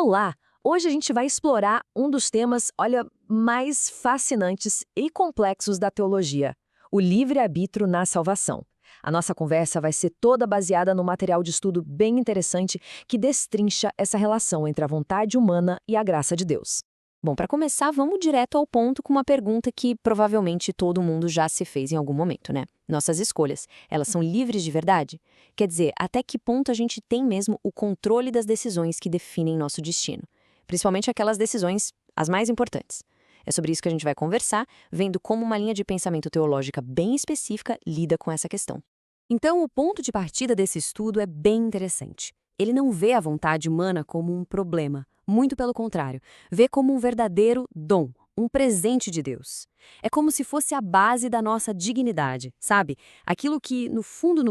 Olá! Hoje a gente vai explorar um dos temas, olha, mais fascinantes e complexos da teologia, o livre-arbítrio na salvação. A nossa conversa vai ser toda baseada num material de estudo bem interessante que destrincha essa relação entre a vontade humana e a graça de Deus. Bom, para começar, vamos direto ao ponto com uma pergunta que provavelmente todo mundo já se fez em algum momento, né? Nossas escolhas, elas são livres de verdade? Quer dizer, até que ponto a gente tem mesmo o controle das decisões que definem nosso destino? Principalmente aquelas decisões, as mais importantes. É sobre isso que a gente vai conversar, vendo como uma linha de pensamento teológica bem específica lida com essa questão. Então, o ponto de partida desse estudo é bem interessante. Ele não vê a vontade humana como um problema, muito pelo contrário, vê como um verdadeiro dom, um presente de Deus. É como se fosse a base da nossa dignidade, sabe? Aquilo que, no fundo,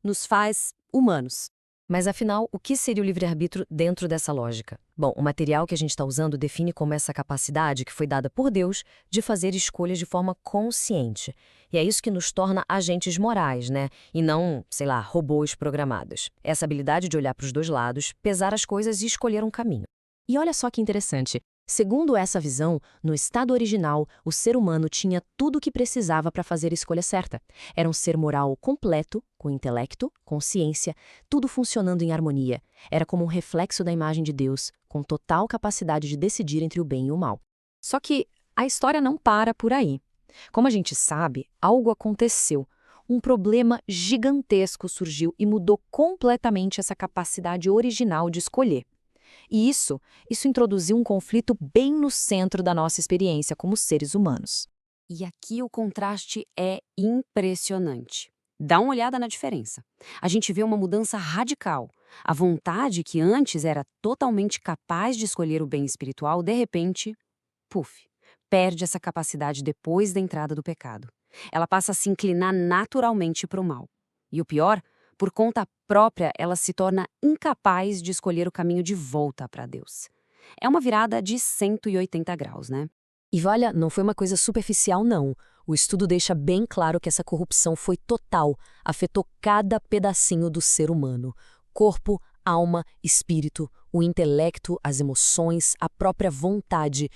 nos faz humanos. Mas afinal, o que seria o livre-arbítrio dentro dessa lógica? Bom, o material que a gente está usando define como essa capacidade que foi dada por Deus de fazer escolhas de forma consciente. E é isso que nos torna agentes morais, né? E não, sei lá, robôs programados. Essa habilidade de olhar para os dois lados, pesar as coisas e escolher um caminho. E olha só que interessante. Segundo essa visão, no estado original, o ser humano tinha tudo o que precisava para fazer a escolha certa. Era um ser moral completo, com intelecto, consciência, tudo funcionando em harmonia. Era como um reflexo da imagem de Deus, com total capacidade de decidir entre o bem e o mal. Só que a história não para por aí. Como a gente sabe, algo aconteceu. Um problema gigantesco surgiu e mudou completamente essa capacidade original de escolher. E isso introduziu um conflito bem no centro da nossa experiência como seres humanos. E aqui o contraste é impressionante. Dá uma olhada na diferença. A gente vê uma mudança radical. A vontade que antes era totalmente capaz de escolher o bem espiritual, de repente, puf, perde essa capacidade depois da entrada do pecado. Ela passa a se inclinar naturalmente para o mal. E o pior, por conta própria, ela se torna incapaz de escolher o caminho de volta para Deus. É uma virada de 180 graus, né? E olha, não foi uma coisa superficial, não. O estudo deixa bem claro que essa corrupção foi total, afetou cada pedacinho do ser humano. Corpo, alma, espírito, o intelecto, as emoções, a própria vontade.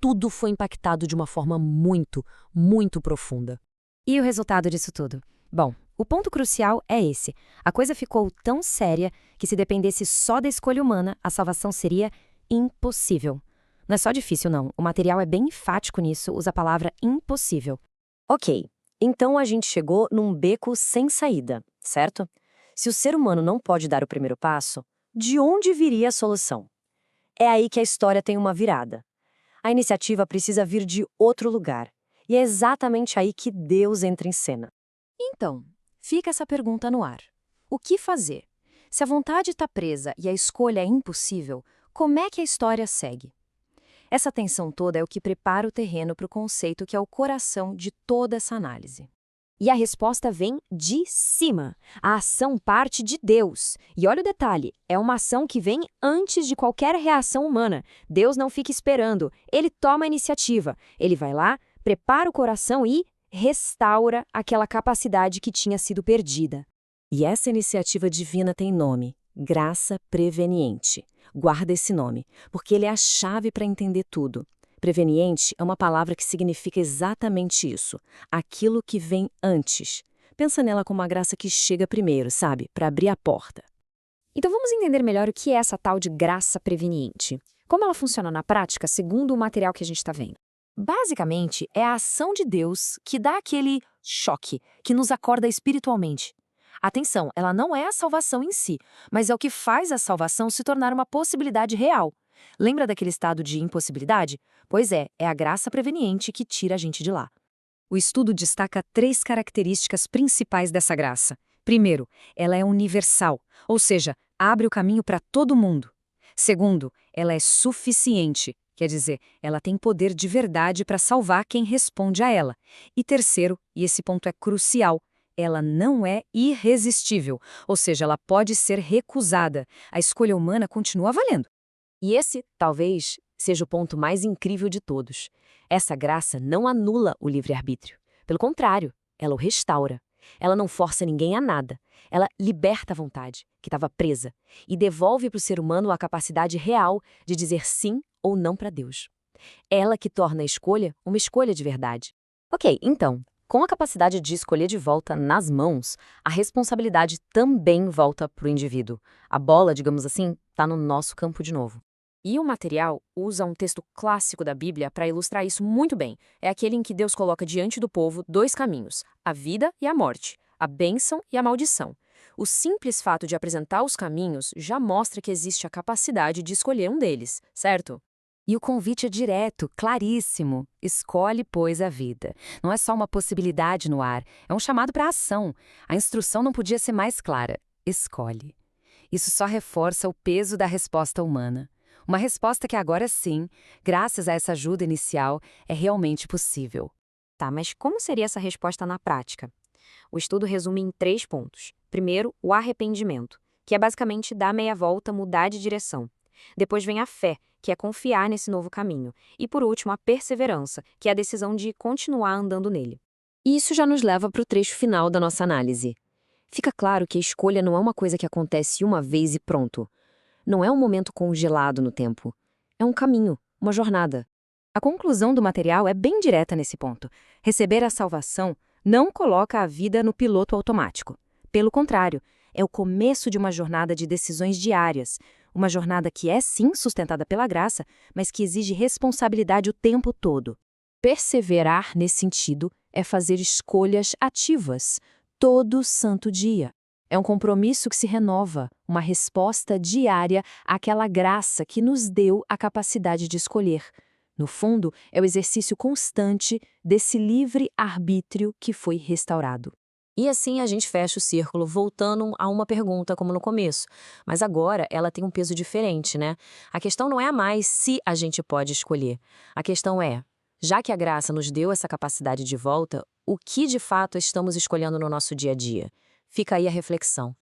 Tudo foi impactado de uma forma muito, muito profunda. E o resultado disso tudo? Bom, o ponto crucial é esse. A coisa ficou tão séria que se dependesse só da escolha humana, a salvação seria impossível. Não é só difícil, não. O material é bem enfático nisso, usa a palavra impossível. Ok, então a gente chegou num beco sem saída, certo? Se o ser humano não pode dar o primeiro passo, de onde viria a solução? É aí que a história tem uma virada. A iniciativa precisa vir de outro lugar. E é exatamente aí que Deus entra em cena. Então, fica essa pergunta no ar. O que fazer? Se a vontade está presa e a escolha é impossível, como é que a história segue? Essa tensão toda é o que prepara o terreno para o conceito que é o coração de toda essa análise. E a resposta vem de cima. A ação parte de Deus. E olha o detalhe, é uma ação que vem antes de qualquer reação humana. Deus não fica esperando, ele toma a iniciativa. Ele vai lá, prepara o coração e restaura aquela capacidade que tinha sido perdida. E essa iniciativa divina tem nome: graça preveniente. Guarda esse nome, porque ele é a chave para entender tudo. Preveniente é uma palavra que significa exatamente isso, aquilo que vem antes. Pensa nela como a graça que chega primeiro, sabe, para abrir a porta. Então vamos entender melhor o que é essa tal de graça preveniente. Como ela funciona na prática, segundo o material que a gente está vendo. Basicamente, é a ação de Deus que dá aquele choque, que nos acorda espiritualmente. Atenção, ela não é a salvação em si, mas é o que faz a salvação se tornar uma possibilidade real. Lembra daquele estado de impossibilidade? Pois é a graça preveniente que tira a gente de lá. O estudo destaca 3 características principais dessa graça. Primeiro, ela é universal, ou seja, abre o caminho para todo mundo. Segundo, ela é suficiente, quer dizer, ela tem poder de verdade para salvar quem responde a ela. E terceiro, e esse ponto é crucial, ela não é irresistível, ou seja, ela pode ser recusada. A escolha humana continua valendo. E esse, talvez, seja o ponto mais incrível de todos. Essa graça não anula o livre-arbítrio. Pelo contrário, ela o restaura. Ela não força ninguém a nada. Ela liberta a vontade, que estava presa, e devolve para o ser humano a capacidade real de dizer sim ou não para Deus. Ela que torna a escolha uma escolha de verdade. Ok, então, com a capacidade de escolher de volta nas mãos, a responsabilidade também volta para o indivíduo. A bola, digamos assim, está no nosso campo de novo. E o material usa um texto clássico da Bíblia para ilustrar isso muito bem. É aquele em que Deus coloca diante do povo dois caminhos, a vida e a morte, a bênção e a maldição. O simples fato de apresentar os caminhos já mostra que existe a capacidade de escolher um deles, certo? E o convite é direto, claríssimo. Escolhe, pois, a vida. Não é só uma possibilidade no ar, é um chamado para a ação. A instrução não podia ser mais clara. Escolhe. Isso só reforça o peso da resposta humana. Uma resposta que agora sim, graças a essa ajuda inicial, é realmente possível. Tá, mas como seria essa resposta na prática? O estudo resume em 3 pontos. Primeiro, o arrependimento, que é basicamente dar meia volta, mudar de direção. Depois vem a fé, que é confiar nesse novo caminho. E por último, a perseverança, que é a decisão de continuar andando nele. E isso já nos leva para o trecho final da nossa análise. Fica claro que a escolha não é uma coisa que acontece uma vez e pronto. Não é um momento congelado no tempo. É um caminho, uma jornada. A conclusão do material é bem direta nesse ponto. Receber a salvação não coloca a vida no piloto automático. Pelo contrário, é o começo de uma jornada de decisões diárias, uma jornada que é sim sustentada pela graça, mas que exige responsabilidade o tempo todo. Perseverar nesse sentido é fazer escolhas ativas, todo santo dia. É um compromisso que se renova, uma resposta diária àquela graça que nos deu a capacidade de escolher. No fundo, é o exercício constante desse livre arbítrio que foi restaurado. E assim a gente fecha o círculo, voltando a uma pergunta como no começo. Mas agora ela tem um peso diferente, né? A questão não é mais se a gente pode escolher. A questão é, já que a graça nos deu essa capacidade de volta, o que de fato estamos escolhendo no nosso dia a dia? Fica aí a reflexão.